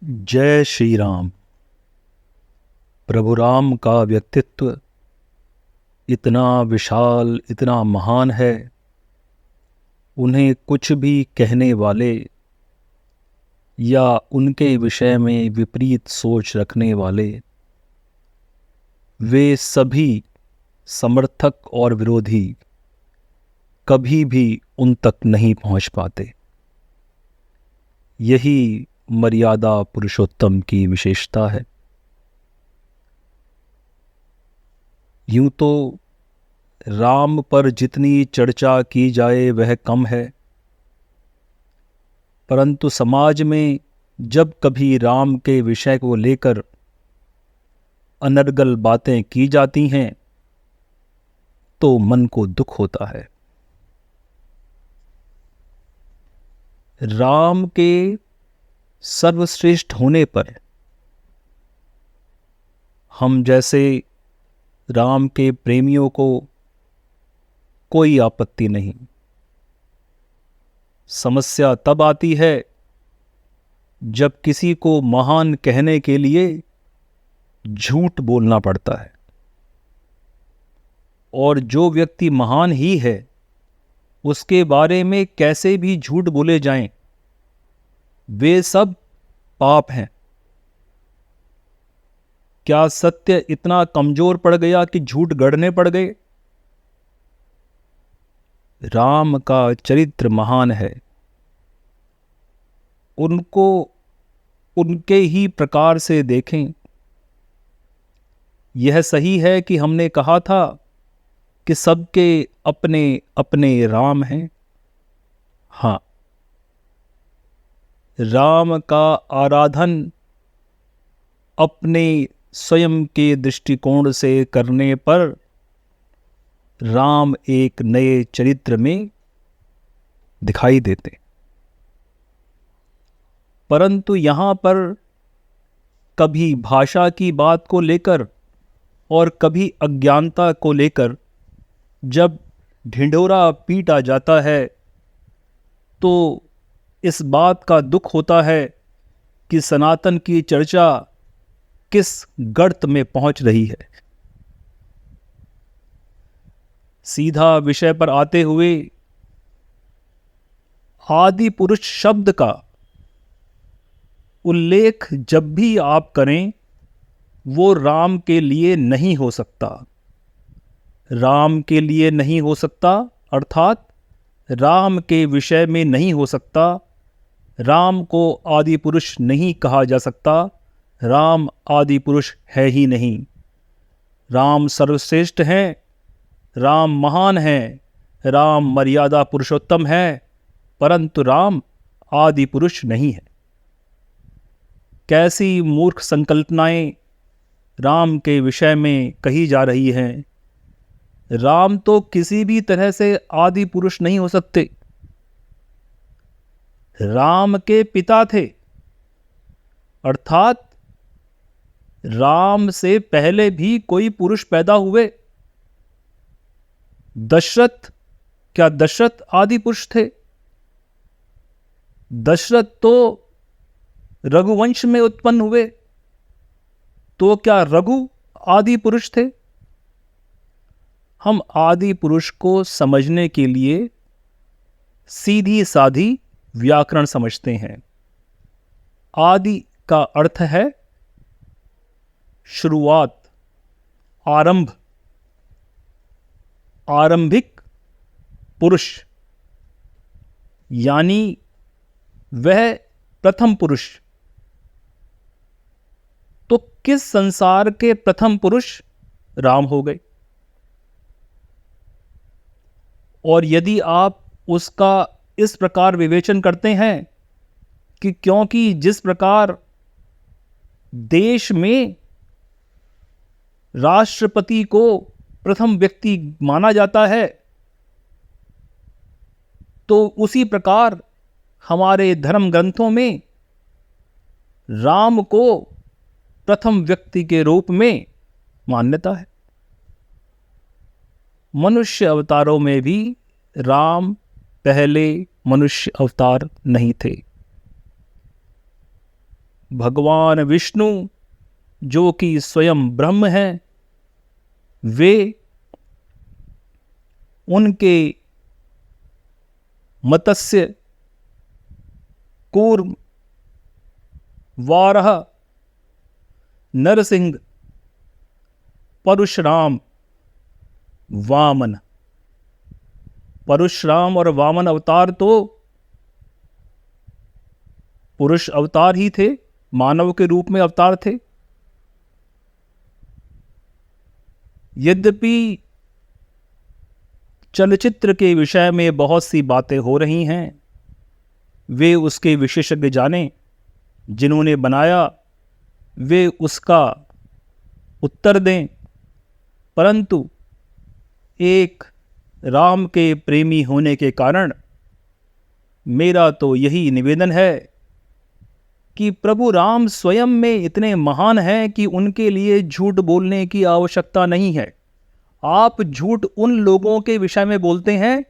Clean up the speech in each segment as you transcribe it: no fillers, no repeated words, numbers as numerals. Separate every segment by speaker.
Speaker 1: जय श्री राम। प्रभु राम का व्यक्तित्व इतना विशाल, इतना महान है, उन्हें कुछ भी कहने वाले या उनके विषय में विपरीत सोच रखने वाले, वे सभी समर्थक और विरोधी कभी भी उन तक नहीं पहुंच पाते। यही मर्यादा पुरुषोत्तम की विशेषता है। यूं तो राम पर जितनी चर्चा की जाए वह कम है, परंतु समाज में जब कभी राम के विषय को लेकर अनर्गल बातें की जाती हैं तो मन को दुख होता है। राम के सर्वश्रेष्ठ होने पर हम जैसे राम के प्रेमियों को कोई आपत्ति नहीं। समस्या तब आती है जब किसी को महान कहने के लिए झूठ बोलना पड़ता है, और जो व्यक्ति महान ही है उसके बारे में कैसे भी झूठ बोले जाएं, वे सब पाप हैं। क्या सत्य इतना कमजोर पड़ गया कि झूठ गढ़ने पड़ गए? राम का चरित्र महान है, उनको उनके ही प्रकार से देखें। यह सही है कि हमने कहा था कि सबके अपने अपने राम हैं। हाँ, राम का आराधन अपने स्वयं के दृष्टिकोण से करने पर राम एक नए चरित्र में दिखाई देते, परंतु यहाँ पर कभी भाषा की बात को लेकर और कभी अज्ञानता को लेकर जब ढिंढोरा पीटा जाता है तो इस बात का दुख होता है कि सनातन की चर्चा किस गर्त में पहुंच रही है। सीधा विषय पर आते हुए, आदि पुरुष शब्द का उल्लेख जब भी आप करें वो राम के लिए नहीं हो सकता। राम के लिए नहीं हो सकता अर्थात राम के विषय में नहीं हो सकता। राम को आदि पुरुष नहीं कहा जा सकता। राम आदि पुरुष है ही नहीं। राम सर्वश्रेष्ठ हैं, राम महान हैं, राम मर्यादा पुरुषोत्तम है, परंतु राम आदि पुरुष नहीं है। कैसी मूर्ख संकल्पनाएं राम के विषय में कही जा रही हैं। राम तो किसी भी तरह से आदि पुरुष नहीं हो सकते। राम के पिता थे, अर्थात राम से पहले भी कोई पुरुष पैदा हुए। दशरथ, क्या दशरथ आदि पुरुष थे? दशरथ तो रघुवंश में उत्पन्न हुए, तो क्या रघु आदि पुरुष थे? हम आदि पुरुष को समझने के लिए सीधी साधी व्याकरण समझते हैं। आदि का अर्थ है शुरुआत, आरंभ, आरंभिक पुरुष, यानी वह प्रथम पुरुष। तो किस संसार के प्रथम पुरुष राम हो गए। और यदि आप उसका इस प्रकार विवेचन करते हैं कि क्योंकि जिस प्रकार देश में राष्ट्रपति को प्रथम व्यक्ति माना जाता है, तो उसी प्रकार हमारे धर्म ग्रंथों में राम को प्रथम व्यक्ति के रूप में मान्यता है। मनुष्य अवतारों में भी राम पहले मनुष्य अवतार नहीं थे। भगवान विष्णु जो कि स्वयं ब्रह्म हैं, वे उनके मत्स्य, कूर्म, वाराह, नरसिंह, परशुराम, वामन। परशुराम और वामन अवतार तो पुरुष अवतार ही थे, मानव के रूप में अवतार थे। यद्यपि चलचित्र के विषय में बहुत सी बातें हो रही हैं, वे उसके विशेषज्ञ जाने, जिन्होंने बनाया वे उसका उत्तर दें, परंतु एक राम के प्रेमी होने के कारण मेरा तो यही निवेदन है कि प्रभु राम स्वयं में इतने महान हैं कि उनके लिए झूठ बोलने की आवश्यकता नहीं है। आप झूठ उन लोगों के विषय में बोलते हैं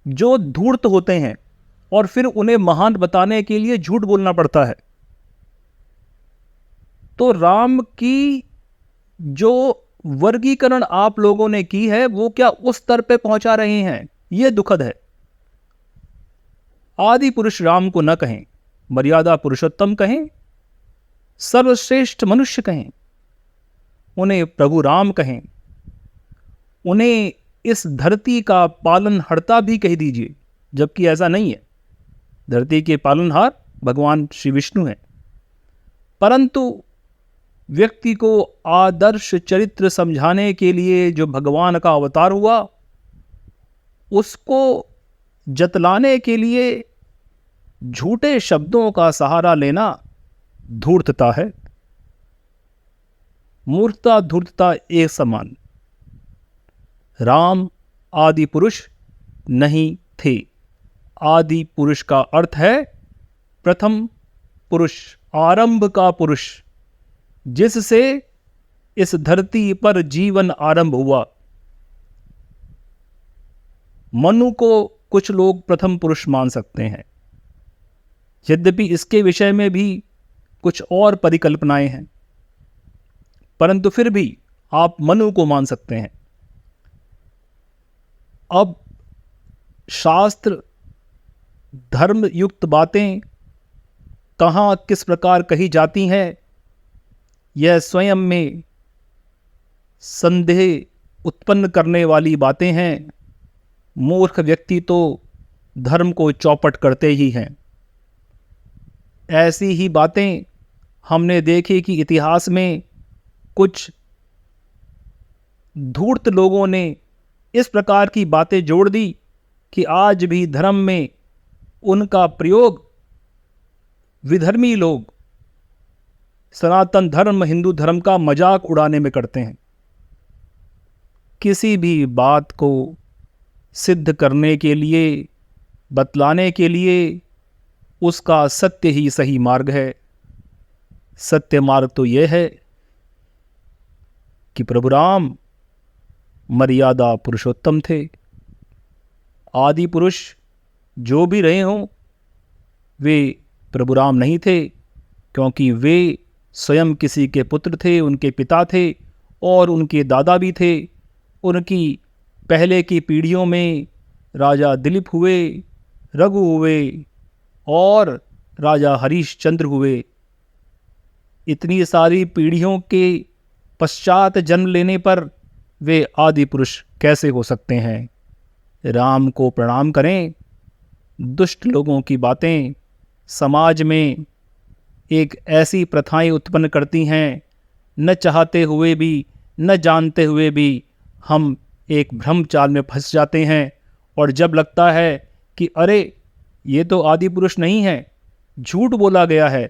Speaker 1: जो धूर्त होते हैं और फिर उन्हें महान बताने के लिए झूठ बोलना पड़ता है। तो राम की जो वर्गीकरण आप लोगों ने की है वो क्या उस स्तर पे पहुंचा रहे हैं, यह दुखद है। आदि पुरुष राम को न कहें, मर्यादा पुरुषोत्तम कहें, सर्वश्रेष्ठ मनुष्य कहें, उन्हें प्रभु राम कहें, उन्हें इस धरती का पालनहर्ता भी कह दीजिए, जबकि ऐसा नहीं है। धरती के पालनहार भगवान श्री विष्णु हैं, परंतु व्यक्ति को आदर्श चरित्र समझाने के लिए जो भगवान का अवतार हुआ, उसको जतलाने के लिए झूठे शब्दों का सहारा लेना धूर्तता है। मूर्खता धूर्तता एक समान। राम आदि पुरुष नहीं थे। आदि पुरुष का अर्थ है प्रथम पुरुष, आरंभ का पुरुष, जिससे इस धरती पर जीवन आरंभ हुआ। मनु को कुछ लोग प्रथम पुरुष मान सकते हैं, यद्यपि इसके विषय में भी कुछ और परिकल्पनाएं हैं, परंतु फिर भी आप मनु को मान सकते हैं। अब शास्त्र धर्म युक्त बातें कहाँ किस प्रकार कही जाती हैं, यह स्वयं में संदेह उत्पन्न करने वाली बातें हैं। मूर्ख व्यक्ति तो धर्म को चौपट करते ही हैं। ऐसी ही बातें हमने देखी कि इतिहास में कुछ धूर्त लोगों ने इस प्रकार की बातें जोड़ दी कि आज भी धर्म में उनका प्रयोग विधर्मी लोग सनातन धर्म, हिंदू धर्म का मजाक उड़ाने में करते हैं। किसी भी बात को सिद्ध करने के लिए, बतलाने के लिए उसका सत्य ही सही मार्ग है। सत्य मार्ग तो यह है कि प्रभु राम मर्यादा पुरुषोत्तम थे। आदि पुरुष जो भी रहे हों, वे प्रभु राम नहीं थे, क्योंकि वे स्वयं किसी के पुत्र थे, उनके पिता थे और उनके दादा भी थे। उनकी पहले की पीढ़ियों में राजा दिलीप हुए, रघु हुए और राजा हरिश्चंद्र हुए। इतनी सारी पीढ़ियों के पश्चात जन्म लेने पर वे आदि पुरुष कैसे हो सकते हैं? राम को प्रणाम करें। दुष्ट लोगों की बातें समाज में एक ऐसी प्रथाएं उत्पन्न करती हैं, न चाहते हुए भी, न जानते हुए भी हम एक भ्रम चाल में फंस जाते हैं। और जब लगता है कि अरे ये तो आदि पुरुष नहीं है, झूठ बोला गया है,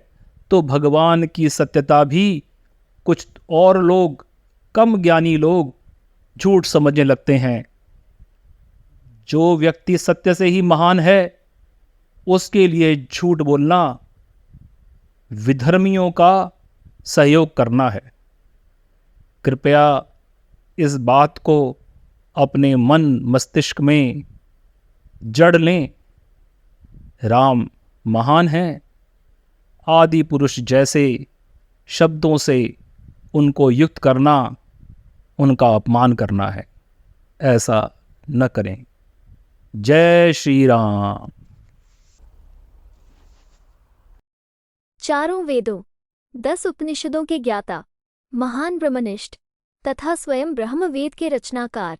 Speaker 1: तो भगवान की सत्यता भी कुछ और लोग, कम ज्ञानी लोग झूठ समझने लगते हैं। जो व्यक्ति सत्य से ही महान है, उसके लिए झूठ बोलना विधर्मियों का सहयोग करना है। कृपया इस बात को अपने मन मस्तिष्क में जड़ लें। राम महान हैं आदि पुरुष जैसे शब्दों से उनको युक्त करना उनका अपमान करना है। ऐसा न करें। जय श्री राम।
Speaker 2: चारों वेदों 10 उपनिषदों के ज्ञाता, महान ब्रह्मनिष्ठ तथा स्वयं ब्रह्मवेद के रचनाकार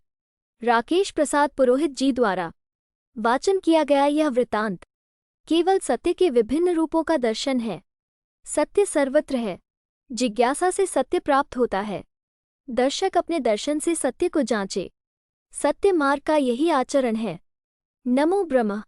Speaker 2: राकेश प्रसाद पुरोहित जी द्वारा वाचन किया गया यह वृतांत केवल सत्य के विभिन्न रूपों का दर्शन है। सत्य सर्वत्र है। जिज्ञासा से सत्य प्राप्त होता है। दर्शक अपने दर्शन से सत्य को जांचे। सत्य मार्ग का यही आचरण है। नमो ब्रह्म।